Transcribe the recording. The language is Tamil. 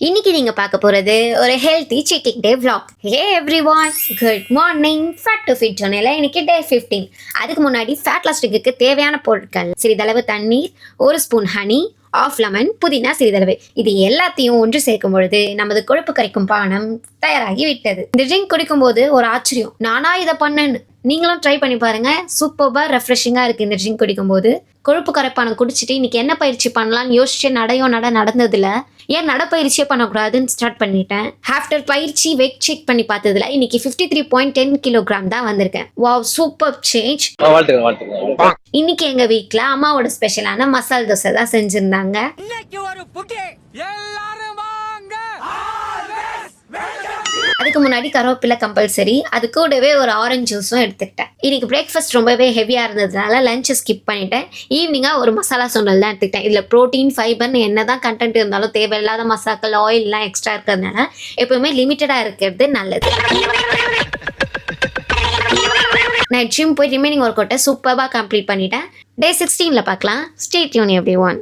இன்னைக்கு நீங்க பார்க்க போறது ஒரு healthy cheating day vlog. Hey everyone, good morning. Fat to fit ஜோனில் இன்னைக்கு டே 15. அதுக்கு முன்னாடி ஃபேட் லாஸ்டிக்கு தேவையான பொருட்கள்: சிறிதளவு தண்ணீர், ஒரு ஸ்பூன் ஹனி, ஆஃப் லெமன், புதினா சிறிதளவு. இது எல்லாத்தையும் ஒன்று சேர்க்கும் பொழுது நமது கொழுப்பு கரைக்கும் பானம் தயாராகி விட்டது. இந்த ட்ரிங்க் குடிக்கும் போது ஒரு ஆச்சரியம், நானா இதை பண்ணேன்னு. நீங்களும் ட்ரை பண்ணி பாருங்க. சூப்பர்பா ரெஃப்ரெஷிங்கா இருக்கு இந்த ட்ரிங்க் குடிக்கும் போது. கொழுப்பு கரைப்பானம் குடிச்சிட்டு இன்னைக்கு என்ன பயிற்சி பண்ணலாம்னு யோசிச்சு நடந்ததுல ஏன் நடப்பயிற்சியே பண்ணக்கூடாதுன்னு ஸ்டார்ட் பண்ணிட்டேன். ஆஃப்டர் பயிற்சி வெயிட் செக் பண்ணி பார்த்ததுல இன்னைக்கு 53.10 கிலோகிராம் தான் வந்திருக்கேன். Wow, super change. இன்னைக்கு எங்க வீட்ல அம்மாவோட ஸ்பெஷலான மசால் தோசை தான் செஞ்சிருந்தாங்க. அதுக்கு முன்னாடி கருவேப்பிலை கம்பல்சரி, அது கூடவே ஒரு ஆரஞ்சு ஜூஸும் எடுத்துக்கிட்டேன். இன்னைக்கு பிரேக்ஃபாஸ்ட் ரொம்பவே ஹெவியாக இருந்ததுனால லஞ்சை ஸ்கிப் பண்ணிட்டேன். ஈவினிங்காக ஒரு மசாலா சுண்டல் தான் எடுத்துக்கிட்டேன். இதில் ப்ரோட்டீன், ஃபைபர்னு என்ன தான் கண்டென்ட் இருந்தாலும் தேவையில்லாத மசாக்கள், ஆயிலெலாம் எக்ஸ்ட்ரா இருக்கிறதுனால எப்பவுமே லிமிட்டடாக இருக்கிறது நல்லது. நான் ஜிம் போய் ரிமைனிங் ஒர்க் அவுட்டை சூப்பராக கம்ப்ளீட் பண்ணிட்டேன். டே 16ல் பார்க்கலாம். Stay tune everyone.